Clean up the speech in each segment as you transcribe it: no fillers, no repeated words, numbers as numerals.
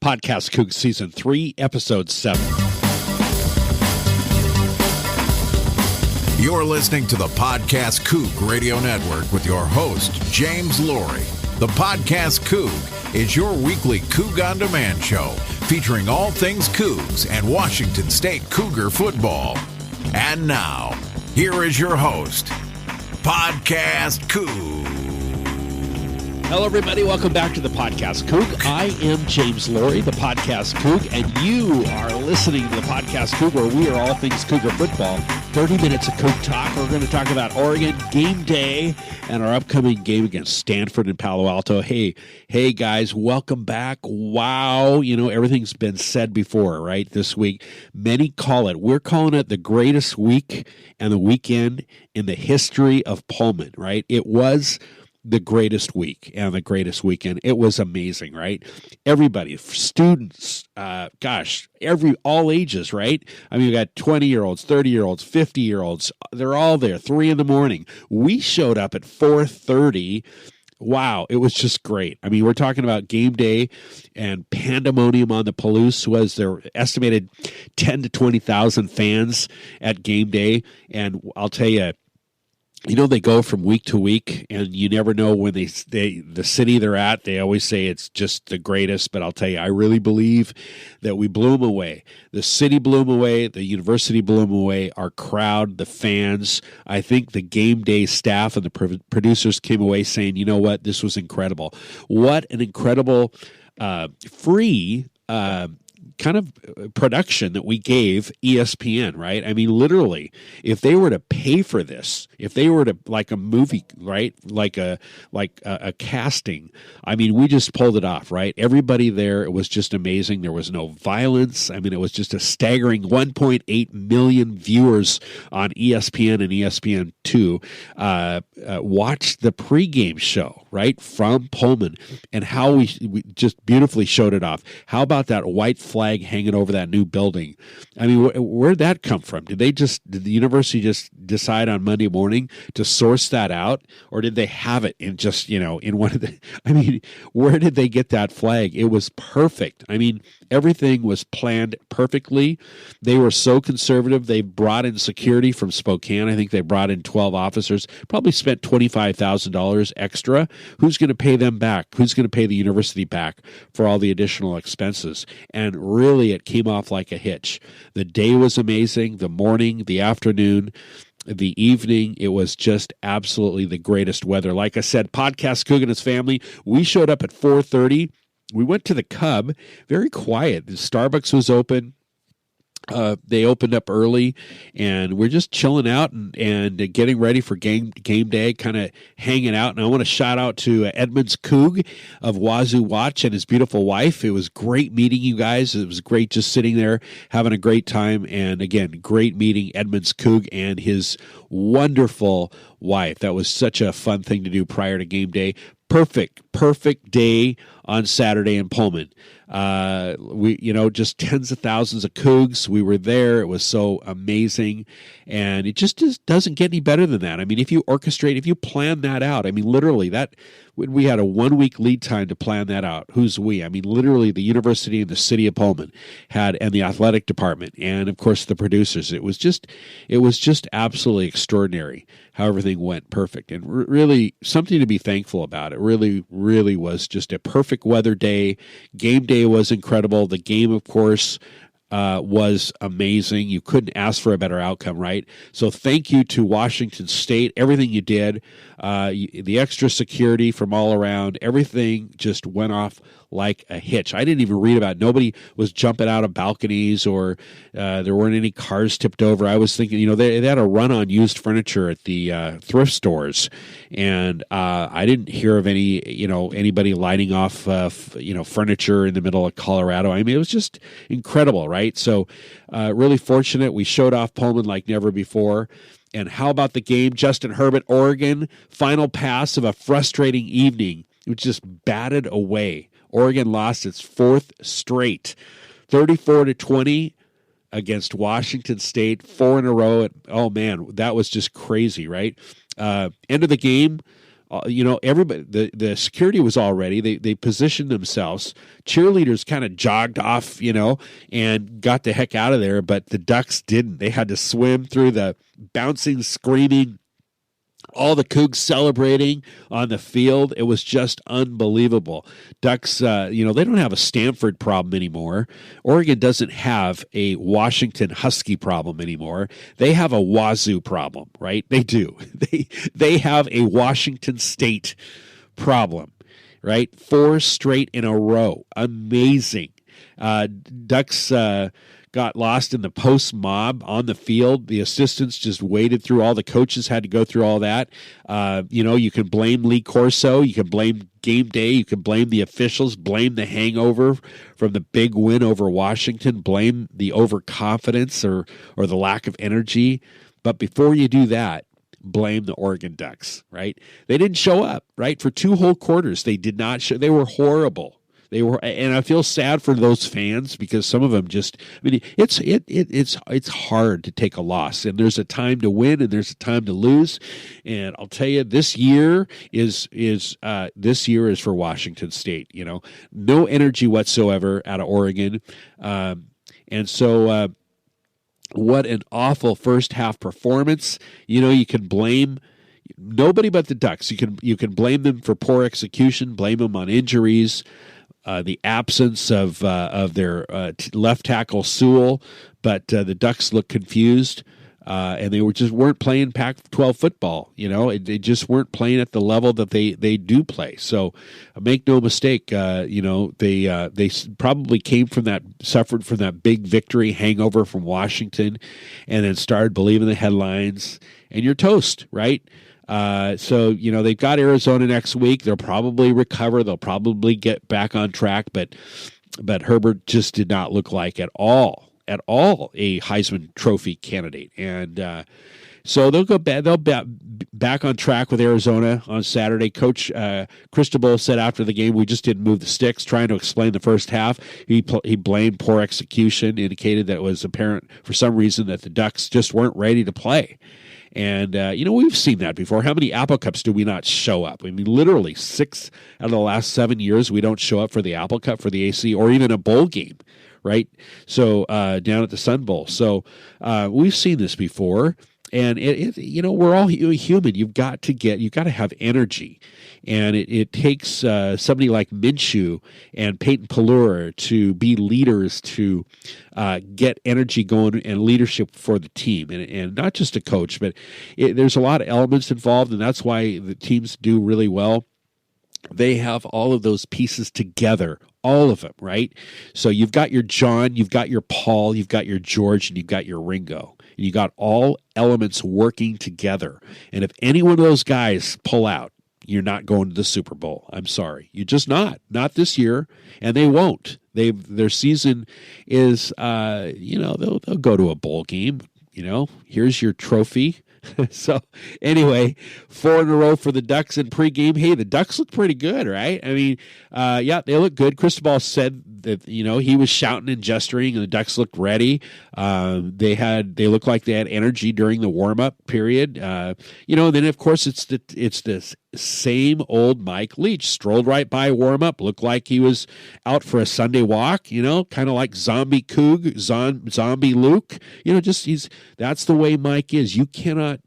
PodcastCoug Season 3, Episode 7. You're listening to the PodcastCoug Radio Network with your host, James Laurie. The PodcastCoug is your weekly Coug On Demand show featuring all things Cougs and Washington State Cougar football. And now, here is your host, PodcastCoug. Hello, everybody. Welcome back to the PodcastCoug. I am James Laurie, the PodcastCoug, and you are listening to the PodcastCoug, where we are all things Cougar football. 30 minutes of Coug talk. We're going to talk about Oregon, game day, and our upcoming game against Stanford and Palo Alto. Hey, guys, welcome back. Wow, everything's been said before, right, this week. Many call it. We're calling it the greatest week and the weekend in the history of Pullman, right? It was the greatest week and the greatest weekend. It was amazing, right? Everybody, students, all ages, right? I mean, we got 20-year-olds, 30-year-olds, 50-year-olds. They're all there, 3 a.m. We showed up at 4:30. Wow, it was just great. I mean, we're talking about game day and pandemonium on the Palouse. Was there estimated 10 to 20,000 fans at game day? And I'll tell you, they go from week to week, and you never know when the city they're at. They always say it's just the greatest, but I'll tell you, I really believe that we blew them away. The city blew them away. The university blew them away. Our crowd, the fans. I think the game day staff and the producers came away saying, you know what, this was incredible. What an incredible free kind of production that we gave ESPN, right? I mean, literally, if they were to pay for this, if they were to, like a movie, right, like a casting, I mean, we just pulled it off, right? Everybody there, it was just amazing. There was no violence. I mean, it was just a staggering 1.8 million viewers on ESPN and ESPN2 watched the pregame show, right, from Pullman, and how we just beautifully showed it off. How about that white flag hanging over that new building? I mean, where'd that come from? Did the university just decide on Monday morning to source that out, or did they have it in just, in one of the, I mean, where did they get that flag? It was perfect. I mean, everything was planned perfectly. They were so conservative. They brought in security from Spokane. I think they brought in 12 officers, probably spent $25,000 extra. Who's going to pay them back? Who's going to pay the university back for all the additional expenses? And really, it came off like a hitch. The day was amazing. The morning, the afternoon, the evening, it was just absolutely the greatest weather. Like I said, PodcastCoug and his family, we showed up at 4:30. We went to the Cub, very quiet. The Starbucks was open. They opened up early, and we're just chilling out and getting ready for game day, kind of hanging out. And I want to shout out to Edmonds Coug of Wazoo Watch and his beautiful wife. It was great meeting you guys. It was great just sitting there, having a great time. And again, great meeting Edmonds Coug and his wonderful wife. That was such a fun thing to do prior to game day. Perfect day on Saturday in Pullman. We, just tens of thousands of Cougs. We were there. It was so amazing. And it just doesn't get any better than that. I mean, if you orchestrate, if you plan that out, I mean, literally we had a 1 week lead time to plan that out. Who's we? I mean, literally the university and the city of Pullman and the athletic department, and of course the producers. It was just absolutely extraordinary how everything went perfect, and really something to be thankful about. It really, really was just a perfect weather day. Game day was incredible. The game, of course, was amazing. You couldn't ask for a better outcome, right? So thank you to Washington State, everything you did, the extra security from all around, everything just went off like a hitch. I didn't even read about it. Nobody was jumping out of balconies, or there weren't any cars tipped over. I was thinking, they had a run on used furniture at the thrift stores, and I didn't hear of anybody lighting off furniture in the middle of Colorado. I mean, it was just incredible, right? So really fortunate. We showed off Pullman like never before. And how about the game? Justin Herbert, Oregon, final pass of a frustrating evening. It was just batted away. Oregon lost its 4th straight, 34-20 against Washington State, 4 in a row. Oh man, that was just crazy, right? End of the game, everybody, the security was all ready. They positioned themselves. Cheerleaders kind of jogged off, and got the heck out of there. But the Ducks didn't. They had to swim through the bouncing, screaming, all the Cougs celebrating on the field. It was just unbelievable. Ducks, they don't have a Stanford problem anymore. Oregon doesn't have a Washington Husky problem anymore. They have a Wazoo problem, right? They do. They have a Washington State problem, right? 4 straight in a row. Amazing. Ducks got lost in the post mob on the field. The assistants just waded through. All the coaches had to go through all that. You can blame Lee Corso. You can blame GameDay. You can blame the officials. Blame the hangover from the big win over Washington. Blame the overconfidence or the lack of energy. But before you do that, blame the Oregon Ducks, right? They didn't show up, right? For 2 whole quarters, they did not show. They were horrible. And I feel sad for those fans because some of them it's hard to take a loss, and there's a time to win and there's a time to lose. And I'll tell you, this year is for Washington State. No energy whatsoever out of Oregon, and so what an awful first half performance. You can blame nobody but the Ducks. You can blame them for poor execution, blame them on injuries. The absence of their left tackle Sewell, but the Ducks looked confused, and they weren't playing Pac-12 football. They just weren't playing at the level that they do play. So make no mistake, they probably suffered from that big victory hangover from Washington, and then started believing the headlines, and you're toast, right? So they've got Arizona next week. They'll probably recover. They'll probably get back on track. But Herbert just did not look like at all a Heisman Trophy candidate. And so they'll go back on track with Arizona on Saturday. Coach Cristobal said after the game, "We just didn't move the sticks." Trying to explain the first half, he blamed poor execution. Indicated that it was apparent for some reason that the Ducks just weren't ready to play. And, we've seen that before. How many Apple Cups do we not show up? I mean, literally 6 out of the last 7 years, we don't show up for the Apple Cup, for the AC, or even a bowl game, right? So down at the Sun Bowl. So we've seen this before. And we're all human. You've got to have energy, and it takes somebody like Minshew and Peyton Pelluer to be leaders to get energy going and leadership for the team, and not just a coach, but there's a lot of elements involved, and that's why the teams do really well. They have all of those pieces together, all of them, right? So you've got your John, you've got your Paul, you've got your George, and you've got your Ringo. And you got all elements working together. And if any one of those guys pull out, you're not going to the Super Bowl. I'm sorry. You're just not. Not this year, and they won't. Their season is, they'll go to a bowl game. Here's your trophy. So anyway, 4 in a row for the Ducks in pregame. Hey, the Ducks look pretty good, right? I mean, they look good. Cristobal said that, he was shouting and gesturing, and the Ducks looked ready. They looked like they had energy during the warm-up period. And then of course it's this same old Mike Leach strolled right by warm-up, looked like he was out for a Sunday walk, kind of like zombie Coug, zombie Luke, that's the way Mike is. You cannot,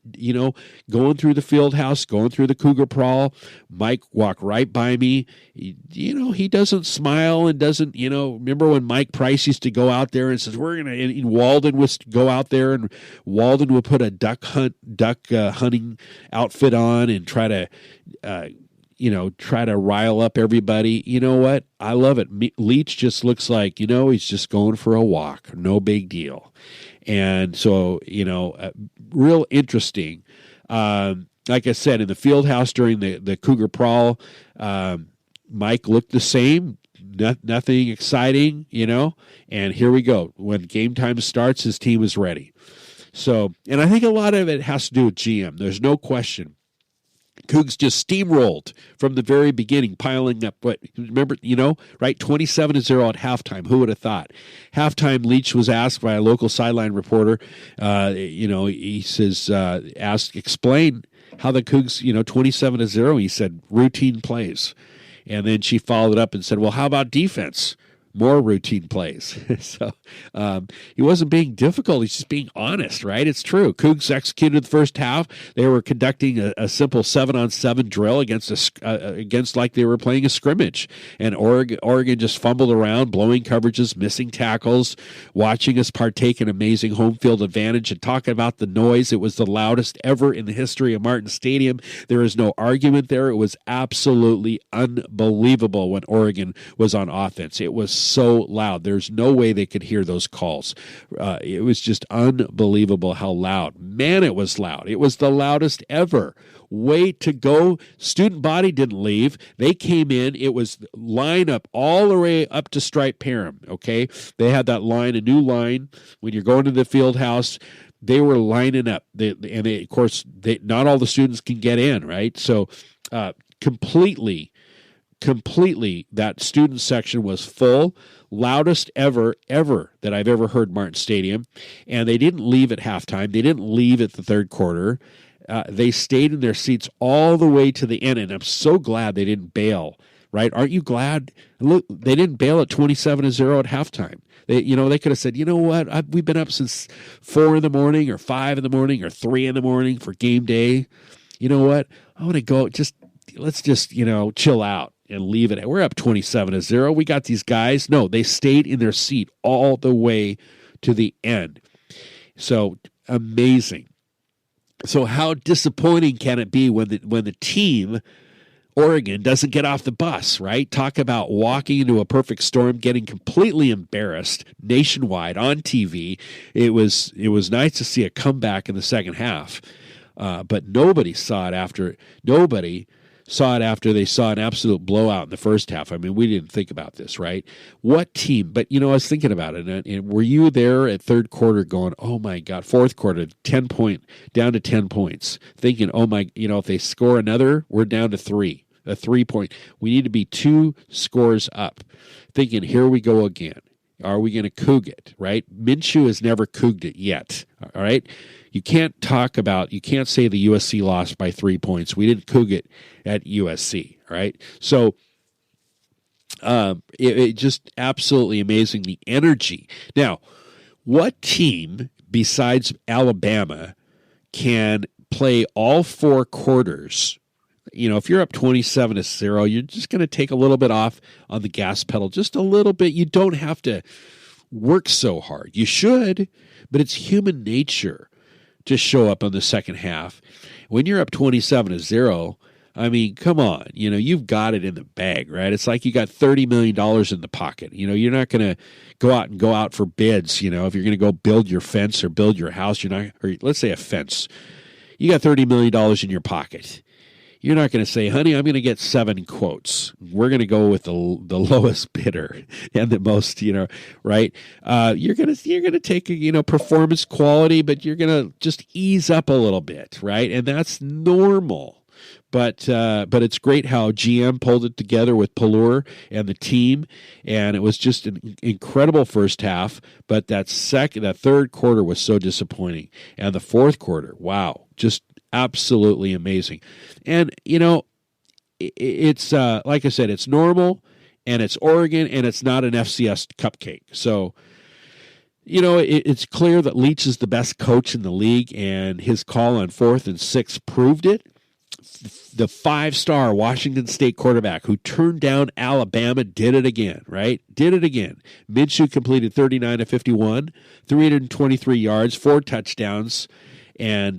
going through the field house, going through the Cougar Prawl, Mike walked right by me. He doesn't smile and doesn't, remember when Mike Price used to go out there and says, and Walden was to go out there, and Walden would put a duck hunting outfit on and try to rile up everybody. You know what? I love it. Leach just looks like, he's just going for a walk. No big deal. And so, real interesting. Like I said, in the field house during the Cougar Prawl, Mike looked the same. Nothing exciting, and here we go. When game time starts, his team is ready. So, and I think a lot of it has to do with GM. There's no question. Cougs just steamrolled from the very beginning, piling up. Remember, right? 27-0 at halftime. Who would have thought? Halftime, Leach was asked by a local sideline reporter. He says, explain how the Cougs, 27-0, he said, routine plays. And then she followed up and said, well, how about defense? More routine plays. So he wasn't being difficult. He's just being honest, right? It's true. Cougs executed the first half. They were conducting a simple 7-on-7 drill against like they were playing a scrimmage. And Oregon just fumbled around, blowing coverages, missing tackles, watching us partake in amazing home field advantage. And talking about the noise, it was the loudest ever in the history of Martin Stadium. There is no argument there. It was absolutely unbelievable when Oregon was on offense. It was so loud. There's no way they could hear those calls. It was just unbelievable how loud. Man, it was loud. It was the loudest ever. Way to go. Student body didn't leave. They came in. It was line up all the way up to Stripe Parham, okay? They had that line, a new line. When you're going to the field house, they were lining up. Of course, not all the students can get in, right? So completely, that student section was full, loudest ever that I've ever heard Martin Stadium. And they didn't leave at halftime. They didn't leave at the third quarter. They stayed in their seats all the way to the end, and I'm so glad they didn't bail, right? Aren't you glad? Look, they didn't bail at 27-0 at halftime. They could have said, you know what, we've been up since 4 in the morning or 5 in the morning or 3 in the morning for game day. You know what, I want to go, let's just chill out and leave it. We're up 27-0. We got these guys. No, they stayed in their seat all the way to the end. So amazing. So how disappointing can it be when the team, Oregon, doesn't get off the bus, right? Talk about walking into a perfect storm, getting completely embarrassed nationwide on TV. It was nice to see a comeback in the second half, but nobody saw it after they saw an absolute blowout in the first half. I mean, we didn't think about this, right? What team? But, I was thinking about it. And were you there at third quarter going, oh, my God, fourth quarter, down to 10 points, thinking, oh, my, if they score another, we're down to 3, a 3-point. We need to be 2 scores up, thinking, here we go again. Are we going to Coug it, right? Minshew has never Couged it yet, all right? You can't say the USC lost by 3 points. We didn't Coug it at USC, right? So it just absolutely amazing, the energy. Now, what team besides Alabama can play all 4 quarters? If you're up 27-0, you're just going to take a little bit off on the gas pedal, just a little bit. You don't have to work so hard. You should, but it's human nature to show up on the second half. When you're up 27-0, I mean, come on, you've got it in the bag, right? It's like you got $30 million in the pocket. You're not going to go out for bids. If you're going to go build your fence or build your house, or let's say a fence, you got $30 million in your pocket. You're not going to say, honey, I'm going to get 7 quotes. We're going to go with the lowest bidder and the most, right? You're going to take performance quality, but you're going to just ease up a little bit, right? And that's normal. But it's great how GM pulled it together with Pallure and the team, and it was just an incredible first half. But that third quarter was so disappointing, and the fourth quarter, wow, just absolutely amazing. And it's like I said, it's normal, and it's Oregon, and it's not an FCS cupcake. So it's clear that Leach is the best coach in the league, and his call on 4th and 6 proved it. The 5-star Washington State quarterback who turned down Alabama did it again, right? Did it again. Minshew completed 39 of 51, 323 yards, 4 touchdowns, and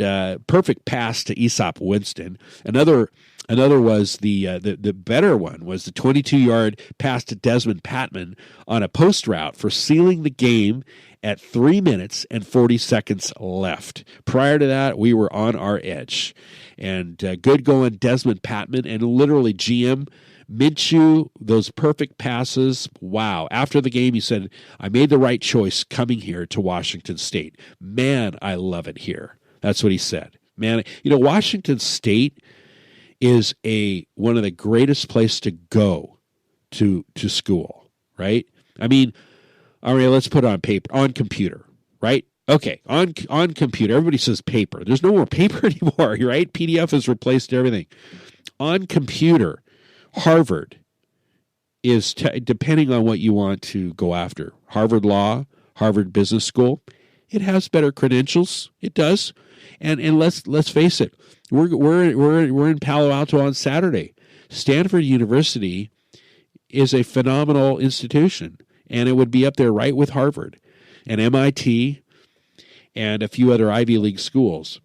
perfect pass to Aesop Winston. Another was the better one was the 22-yard pass to Desmond Patman on a post route for sealing the game at 3 minutes and 40 seconds left. Prior to that, we were on our edge. And good going Desmond Patman and literally GM Minshew, those perfect passes. Wow. After the game, he said, I made the right choice coming here to Washington State. Man, I love it here. That's what he said. Man, Washington State is one of the greatest places to go to school, right? I mean, all right, let's put it on paper, on computer, right? Okay, on computer, everybody says paper. There's no more paper anymore, right? PDF has replaced everything. On computer, Harvard is, depending on what you want to go after, Harvard Law, Harvard Business School, it has better credentials. It does. And let's face it, we're in Palo Alto on Saturday. Stanford University is a phenomenal institution, and it would be up there right with Harvard and MIT and a few other Ivy League schools.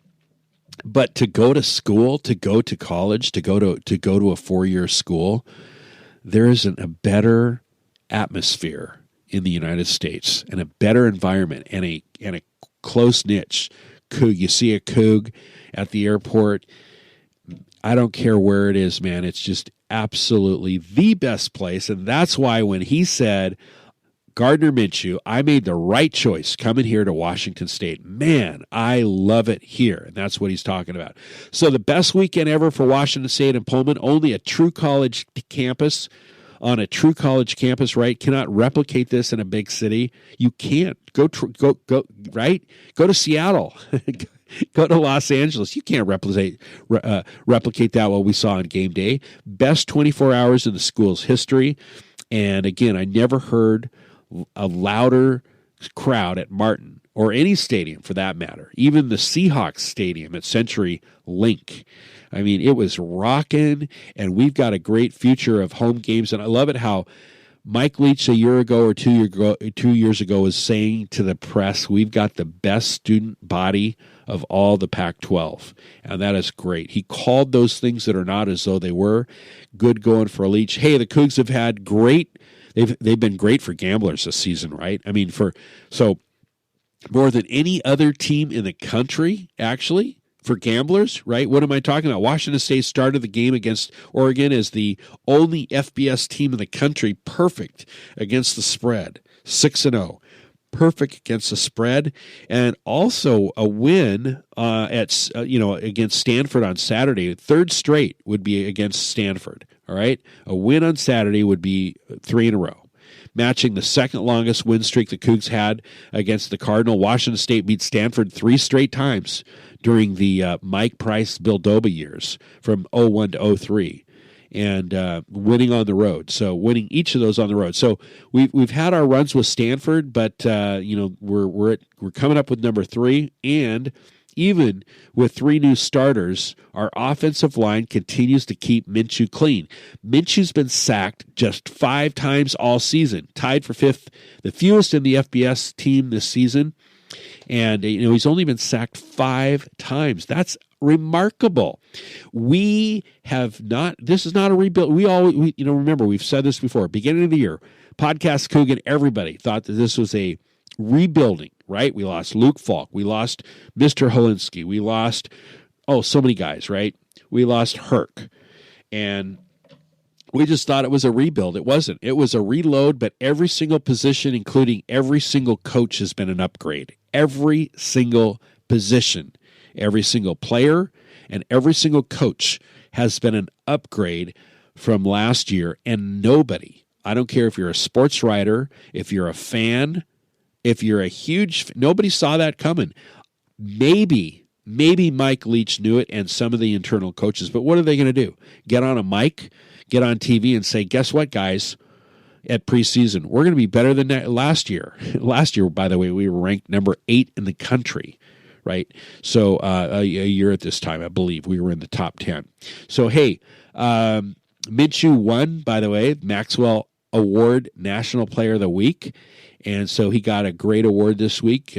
But to go to school, to go to college, to go to a 4-year school, there isn't a better atmosphere in the United States and a better environment and a close niche. COUG, you see a COUG at the airport. I don't care where it is, man. It's just absolutely the best place, and that's why when he said, Gardner Minshew, I made the right choice coming here to Washington State. Man, I love it here. And that's what he's talking about. So the best weekend ever for Washington State and Pullman, only a true college campus on a true college campus, right? Cannot replicate this in a big city. You can't. Go, right? Go to Seattle. Go to Los Angeles. You can't replicate that what we saw on game day. Best 24 hours in the school's history. And again, I never heard a louder crowd at Martin or any stadium for that matter, even the Seahawks stadium at Century Link. I mean, it was rocking, and we've got a great future of home games. And I love it how Mike Leach a year ago or 2 years ago was saying to the press, we've got the best student body of all the Pac-12, and that is great. He called those things that are not as though they were. Good going for Leach. Hey, the Cougs have had great. They've been great for gamblers this season, right? I mean, so more than any other team in the country, actually, for gamblers, right? What am I talking about? Washington State started the game against Oregon as the only FBS team in the country perfect against the spread, 6-0. Perfect against the spread, and also a win against Stanford on Saturday. Third straight would be against Stanford. All right, a win on Saturday would be 3 in a row, matching the second longest win streak the Cougs had against the Cardinal. Washington State beat Stanford 3 straight times during the Mike Price, Bill Doba years from 01 to 03. And winning on the road, so winning each of those on the road. So we've had our runs with Stanford, but we're coming up with number 3, and even with 3 new starters, our offensive line continues to keep Minshew clean. Minshew's been sacked just 5 times all season, tied for 5th, the fewest in the FBS team this season. And he's only been sacked 5 times. That's remarkable. We have not. This is not a rebuild. Remember, we've said this before. Beginning of the year, PodcastCoug and everybody thought that this was a rebuilding. Right? We lost Luke Falk. We lost Mr. Helinski. We lost so many guys. Right? We lost Herc, and we just thought it was a rebuild. It wasn't. It was a reload, but every single position, including every single coach, has been an upgrade. Every single position, every single player, and every single coach has been an upgrade from last year. And nobody, I don't care if you're a sports writer, if you're a fan, if you're a nobody saw that coming. Maybe Mike Leach knew it and some of the internal coaches, but what are they going to do? Get on a mic, get on TV and say, guess what, guys? At preseason, we're going to be better than last year. Last year, by the way, we were ranked number 8 in the country, right? So a year at this time, I believe, we were in the top 10. So, hey, Minshew won, by the way, Maxwell Award National Player of the Week, and so he got a great award this week.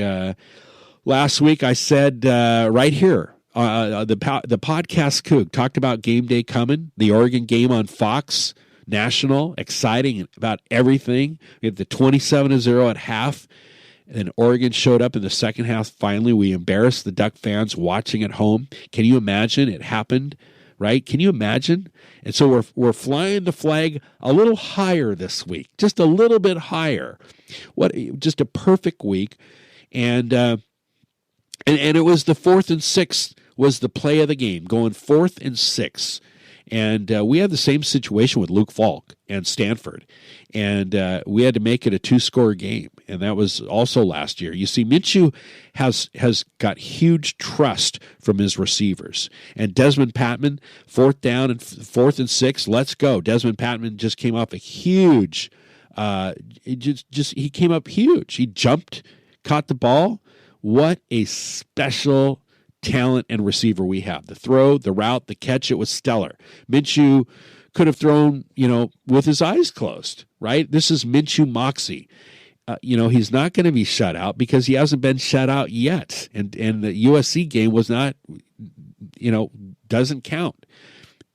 Last week, I said right here, the PodcastCoug talked about game day coming, the Oregon game on Fox, national, exciting about everything. We had the 27-0 at half, and Oregon showed up in the second half. Finally, we embarrassed the Duck fans watching at home. Can you imagine? It happened, right? Can you imagine? And so we're flying the flag a little higher this week, just a little bit higher. Just a perfect week, and it was the 4th and 6th was the play of the game, going 4th and 6. And we had the same situation with Luke Falk and Stanford. And we had to make it a 2-score game. And that was also last year. You see, Minshew has got huge trust from his receivers. And Desmond Patman, 4th down and 4th and 6, let's go. Desmond Patman just came off a huge, he came up huge. He jumped, caught the ball. What a special talent and receiver we have. The throw, the route, the catch, it was stellar. Minshew could have thrown, with his eyes closed, right? This is Minshew moxie. He's not going to be shut out because he hasn't been shut out yet. And the USC game was not, doesn't count.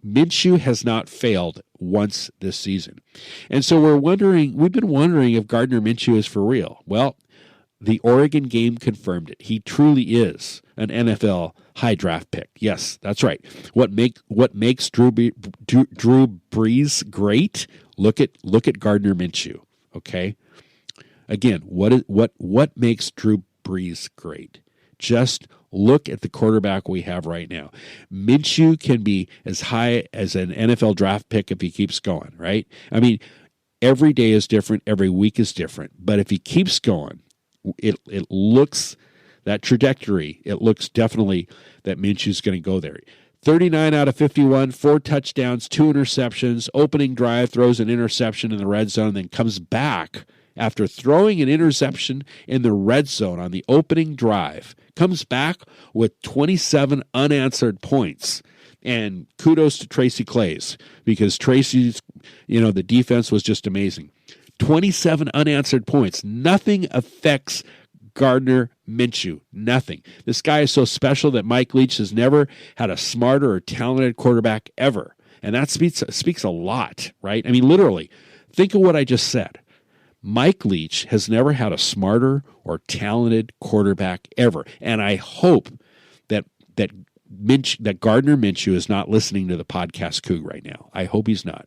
Minshew has not failed once this season. And so we've been wondering if Gardner Minshew is for real. Well, the Oregon game confirmed it. He truly is an NFL high draft pick. Yes, that's right. What makes Drew Brees great? Look at Gardner Minshew. Okay. Again, what makes Drew Brees great? Just look at the quarterback we have right now. Minshew can be as high as an NFL draft pick if he keeps going. Right? I mean, every day is different. Every week is different. But if he keeps going, it looks, that trajectory, it looks definitely that Minshew's going to go there. 39 out of 51, 4 touchdowns, 2 interceptions. Opening drive, throws an interception in the red zone, then comes back after throwing an interception in the red zone on the opening drive. Comes back with 27 unanswered points. And kudos to Tracy Claeys, because Tracy's, the defense was just amazing. 27 unanswered points. Nothing affects Gardner Minshew. Nothing. This guy is so special that Mike Leach has never had a smarter or talented quarterback ever. And that speaks a lot, right? I mean, literally, think of what I just said. Mike Leach has never had a smarter or talented quarterback ever. And I hope that Gardner Minshew is not listening to the podcast Coug right now. I hope he's not.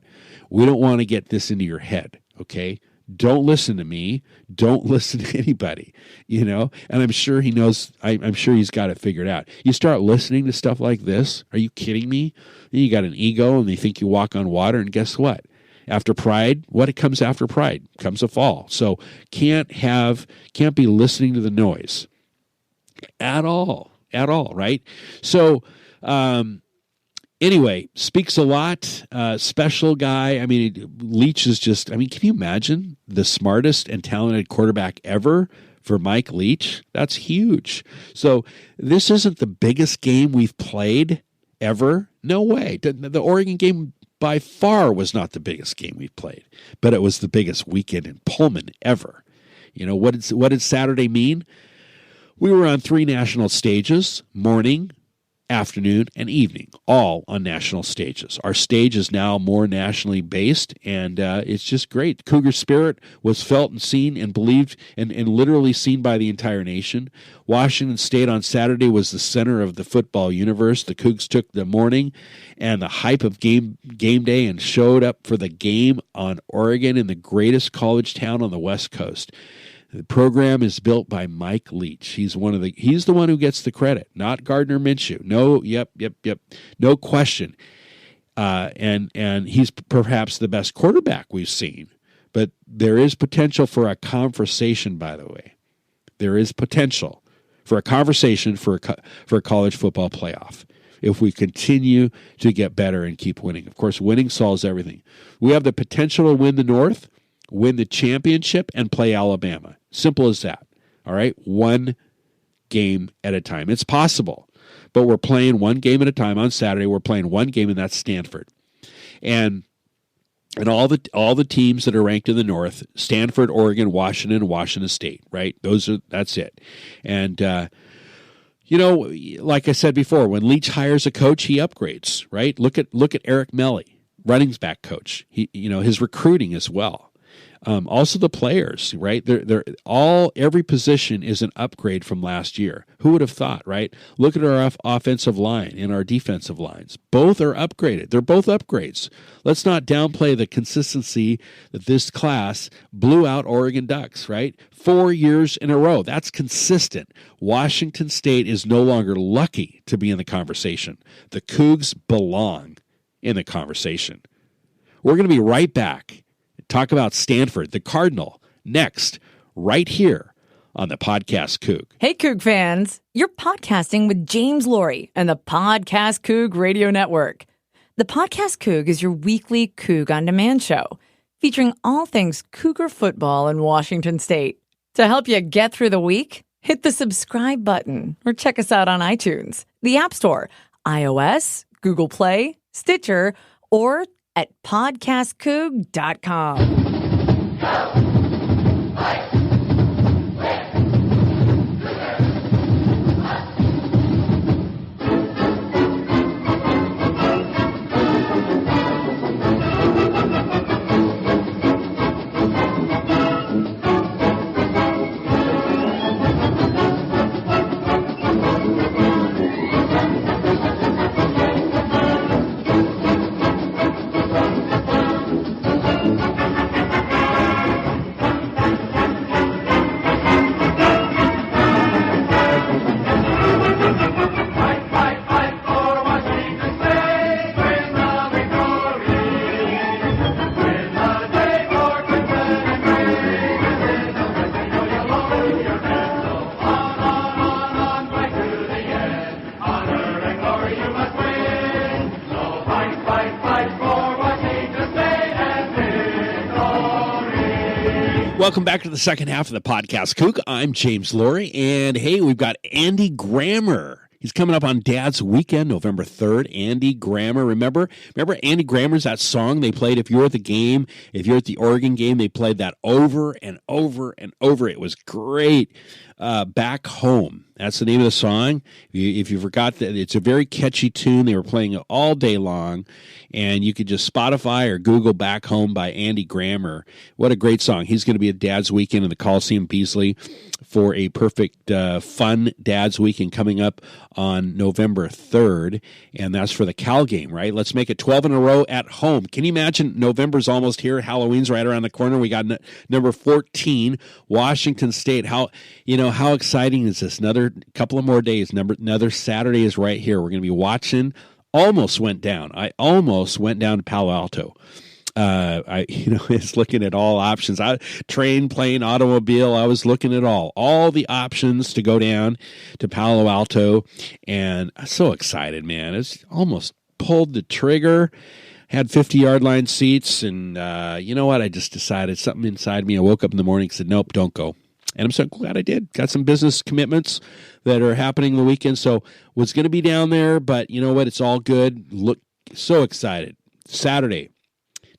We don't want to get this into your head. Okay, don't listen to me. Don't listen to anybody, And I'm sure he knows. I'm sure he's got it figured out. You start listening to stuff like this. Are you kidding me? You got an ego, and they think you walk on water. And guess what? After pride, what comes after pride? Comes a fall. So can't be listening to the noise at all, right? So. Anyway, speaks a lot, special guy. I mean, Leach is just, can you imagine the smartest and talented quarterback ever for Mike Leach? That's huge. So this isn't the biggest game we've played ever. No way. The Oregon game by far was not the biggest game we've played, but it was the biggest weekend in Pullman ever. What did Saturday mean? We were on 3 national stages, morning, afternoon, and evening, all on national stages. Our stage is now more nationally based, and it's just great. Cougar spirit was felt and seen and believed and literally seen by the entire nation. Washington State on Saturday was the center of the football universe. The Cougs took the morning and the hype of game day and showed up for the game on Oregon in the greatest college town on the West Coast. The program is built by Mike Leach. He's the one who gets the credit, not Gardner Minshew. No, yep. No question. And he's perhaps the best quarterback we've seen. But there is potential for a conversation, by the way. There is potential for a conversation for a college football playoff if we continue to get better and keep winning. Of course, winning solves everything. We have the potential to win the North, win the championship, and play Alabama. Simple as that. All right? One game at a time. It's possible, but we're playing one game at a time. On Saturday, we're playing one game, and that's Stanford. And all the teams that are ranked in the North, Stanford, Oregon, Washington State, right? That's it. And like I said before, when Leach hires a coach, he upgrades, right? Look at Eric Melly, running back coach. His recruiting as well. Also the players, right? Every position is an upgrade from last year. Who would have thought, right? Look at our offensive line and our defensive lines. Both are upgraded. They're both upgrades. Let's not downplay the consistency that this class blew out Oregon Ducks, right? 4 years in a row. That's consistent. Washington State is no longer lucky to be in the conversation. The Cougs belong. in the conversation. We're going to be right back. Talk about Stanford, the Cardinal, next, right here on the Podcast Coug. Hey, Coug fans. You're podcasting with James Laurie and the Podcast Coug Radio Network. The Podcast Coug is your weekly Coug on Demand show, featuring all things Cougar football in Washington State. To help you get through the week, hit the subscribe button or check us out on iTunes, the App Store, iOS, Google Play, Stitcher, or at podcastcoug.com. Welcome back to the second half of the Podcast Coug. I'm James Laurie, and hey, we've got Andy Grammer. He's coming up on Dad's Weekend, November 3rd. Andy Grammer, remember Andy Grammer's that song they played if you're at the game, if you're at the Oregon game, they played that over and over and over. It was great. Back Home. That's the name of the song. If you forgot that, it's a very catchy tune. They were playing it all day long, and you could just Spotify or Google Back Home by Andy Grammer. What a great song. He's going to be at Dad's Weekend in the Coliseum Beasley for a perfect, fun Dad's Weekend coming up on November 3rd, and that's for the Cal game, right? Let's make it 12 in a row at home. Can you imagine? November's almost here. Halloween's right around the corner. We got number 14, Washington State. How exciting is this? Another couple of more days. Another Saturday is right here. We're going to be watching. Almost went down. I almost went down to Palo Alto. I was looking at all options. Train, plane, automobile. I was looking at all the options to go down to Palo Alto, and I'm so excited, man. It's almost pulled the trigger. Had 50-yard line seats, and you know what? I just decided something inside me. I woke up in the morning and said, nope, don't go. And I'm so glad I did. Got some business commitments that are happening the weekend, so was going to be down there, but you know what? It's all good. Look, so excited. Saturday,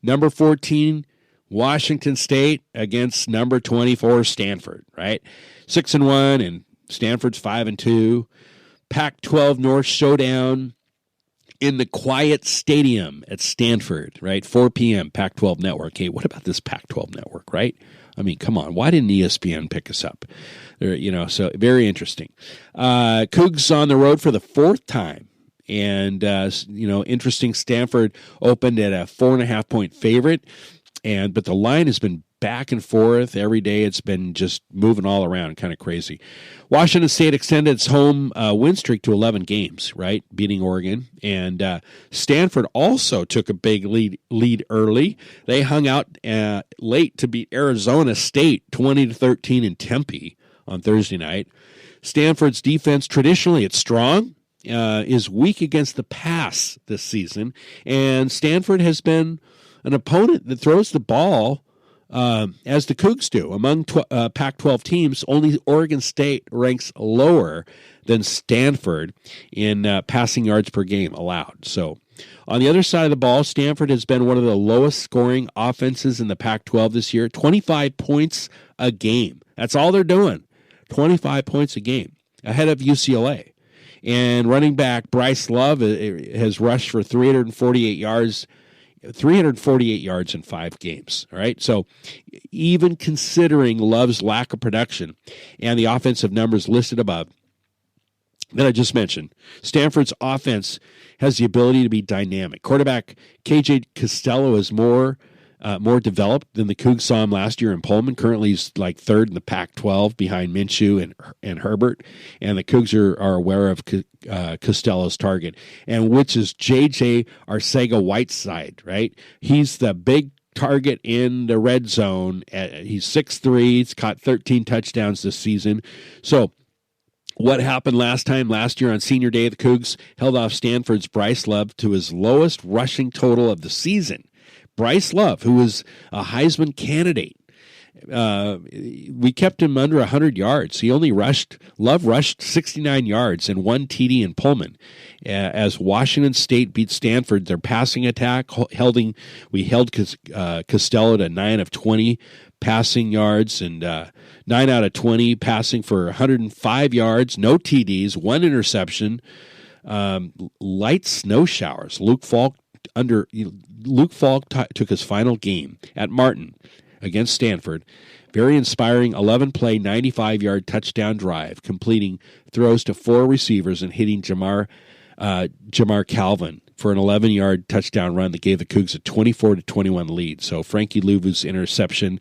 number 14, Washington State against number 24, Stanford, right? 6-1, and Stanford's 5-2. Pac-12 North showdown in the Quiet Stadium at Stanford, right? 4 p.m., Pac-12 Network. Hey, what about this Pac-12 Network, right? I mean, come on. Why didn't ESPN pick us up? So very interesting. Cougs on the road for the fourth time. And, interesting. Stanford opened at a 4.5-point favorite. But the line has been back and forth every day. It's been just moving all around, kind of crazy. Washington State extended its home win streak to 11 games, right, beating Oregon. And Stanford also took a big lead early. They hung out late to beat Arizona State 20-13 in Tempe on Thursday night. Stanford's defense, traditionally it's strong, is weak against the pass this season. And Stanford has been an opponent that throws the ball as the Cougs do. Among Pac-12 teams, only Oregon State ranks lower than Stanford in passing yards per game allowed. So on the other side of the ball, Stanford has been one of the lowest scoring offenses in the Pac-12 this year, 25 points a game. That's all they're doing, 25 points a game, ahead of UCLA. And running back Bryce Love has rushed for 348 yards in 5 games. All right. So even considering Love's lack of production and the offensive numbers listed above that I just mentioned, Stanford's offense has the ability to be dynamic. Quarterback KJ Costello is more more developed than the Cougs saw him last year in Pullman. Currently, he's like third in the Pac-12 behind Minshew and Herbert. And the Cougs are aware of Costello's target, and which is J.J. Arcega-Whiteside, right? He's the big target in the red zone. He's 6'3". He's caught 13 touchdowns this season. So what happened last year on Senior Day, the Cougs held off Stanford's Bryce Love to his lowest rushing total of the season. Bryce Love, who was a Heisman candidate, we kept him under 100 yards. Love rushed 69 yards and 1 TD in Pullman. As Washington State beat Stanford, their passing attack, we held Costello to 9 of 20 passing yards and 9 out of 20 passing for 105 yards, no TDs, 1 interception, light snow showers. Luke Falk took his final game at Martin against Stanford. Very inspiring 11-play, 95-yard touchdown drive, completing throws to 4 receivers and hitting Jamar Calvin for an 11-yard touchdown run that gave the Cougs a 24-21 lead. So Frankie Louvu's interception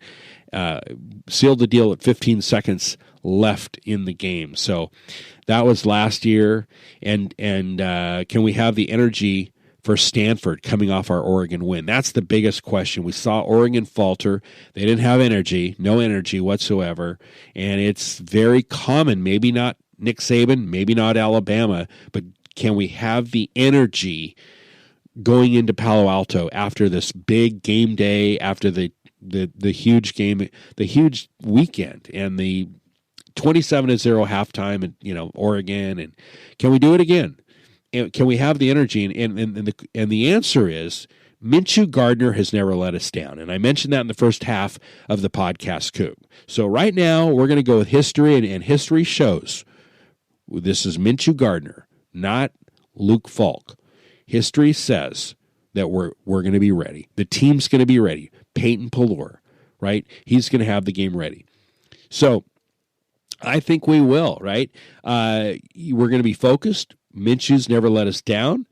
sealed the deal at 15 seconds left in the game. So that was last year. And can we have the energy for Stanford coming off our Oregon win? That's the biggest question. We saw Oregon falter. They didn't have energy, no energy whatsoever. And it's very common, maybe not Nick Saban, maybe not Alabama, but can we have the energy going into Palo Alto after this big game day, after the huge game, the huge weekend, and the 27-0 halftime in Oregon? And can we do it again? And can we have the energy? And the answer is Minshew Gardner has never let us down. And I mentioned that in the first half of the podcast, Coug. So right now we're going to go with history, and history shows this is Minshew Gardner, not Luke Falk. History says that we're going to be ready. The team's going to be ready. Peyton Pallure, right? He's going to have the game ready. So I think we will, right? We're going to be focused. Minshew's never let us down,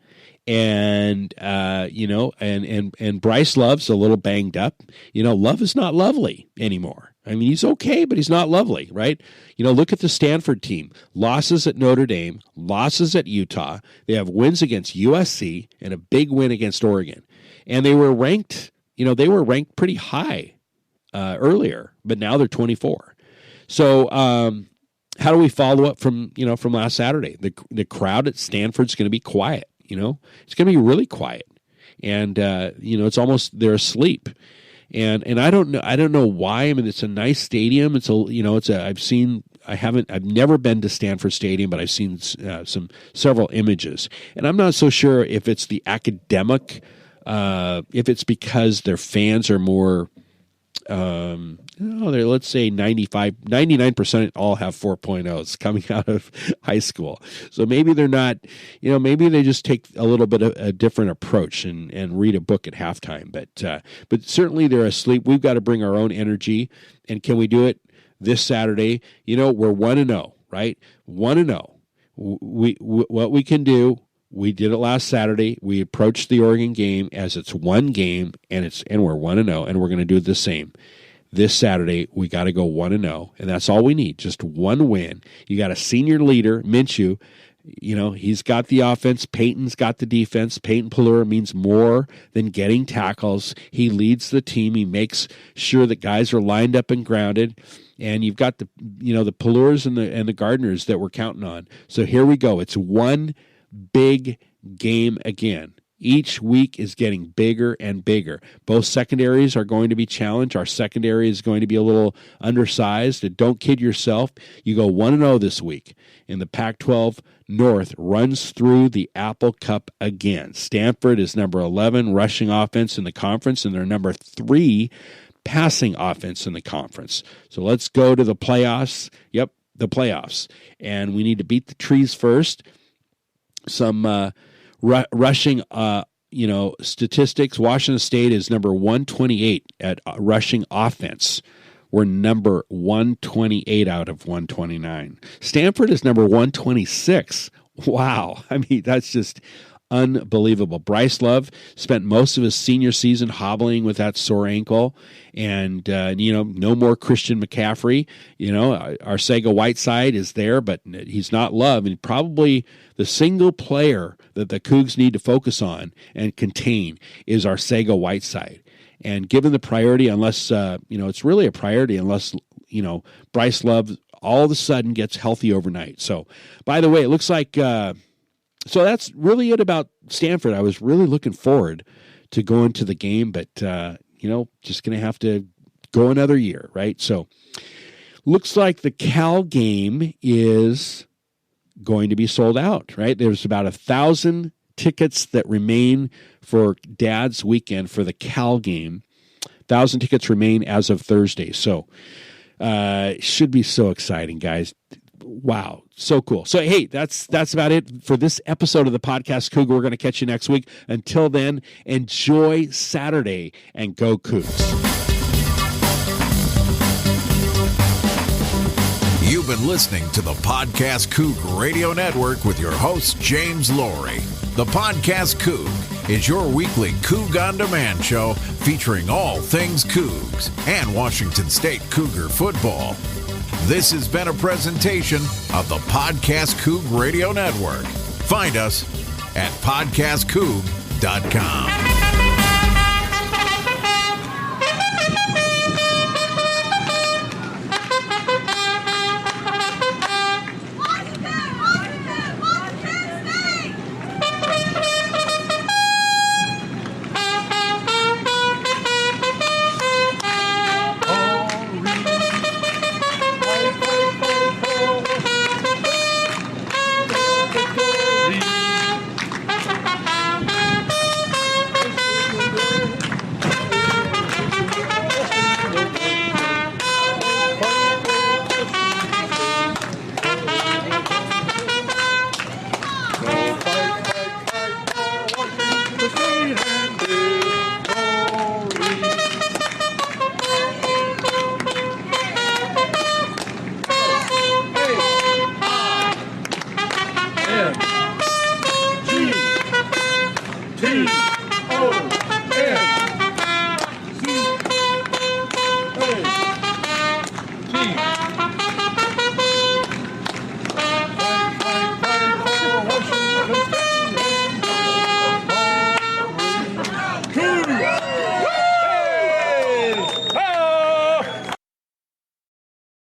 and and Bryce Love's a little banged up. Love is not lovely anymore. I mean, he's okay, but he's not lovely, right? Look at the Stanford team. Losses at Notre Dame, losses at Utah. They have wins against USC and a big win against Oregon. And they were ranked, pretty high earlier, but now they're 24. So how do we follow up from last Saturday? The crowd at Stanford's going to be quiet. It's going to be really quiet, and it's almost they're asleep. And I don't know why. I mean, it's a nice stadium. I've never been to Stanford Stadium, but I've seen several images, and I'm not so sure if it's the academic, if it's because their fans are more. Let's say 99% all have 4.0s coming out of high school. So maybe they're not, maybe they just take a little bit of a different approach and read a book at halftime. But certainly they're asleep. We've got to bring our own energy. And can we do it this Saturday? We're 1-0, right? 1-0. What we can do. We did it last Saturday. We approached the Oregon game as it's one game, and we're 1-0, and we're going to do the same. This Saturday, we got to go 1-0, and that's all we need, just one win. You got a senior leader, Minshew. He's got the offense. Peyton's got the defense. Peyton Pallure means more than getting tackles. He leads the team. He makes sure that guys are lined up and grounded. And you've got the Pallures and the Gardners that we're counting on. So here we go. It's one big game again. Each week is getting bigger and bigger. Both secondaries are going to be challenged. Our secondary is going to be a little undersized. And don't kid yourself. You go 1-0 this week. And the Pac-12 North runs through the Apple Cup again. Stanford is number 11 rushing offense in the conference, and they're number 3 passing offense in the conference. So let's go to the playoffs. Yep, the playoffs. And we need to beat the trees first. Some rushing, statistics. Washington State is number 128 at rushing offense. We're number 128 out of 129. Stanford is number 126. Wow. I mean, that's just unbelievable. Bryce Love spent most of his senior season hobbling with that sore ankle, and no more Christian McCaffrey. Arcega-Whiteside is there, but he's not Love, and probably the single player that the Cougs need to focus on and contain is Arcega-Whiteside. And given the priority, unless it's really a priority unless Bryce Love all of a sudden gets healthy overnight. So, by the way, it looks like so that's really it about Stanford. I was really looking forward to going to the game, but just going to have to go another year, right? So, looks like the Cal game is going to be sold out, right? There's about 1,000 tickets that remain for Dad's weekend for the Cal game. 1,000 tickets remain as of Thursday. So, should be so exciting, guys. Wow, so cool. So, hey, that's about it for this episode of the Podcast Coug. We're going to catch you next week. Until then, enjoy Saturday and go Cougs. You've been listening to the PodcastCoug Radio Network with your host, James Laurie. The PodcastCoug is your weekly Coug On Demand show featuring all things Cougs and Washington State Cougar football. This has been a presentation of the PodcastCoug Radio Network. Find us at PodcastCoug.com.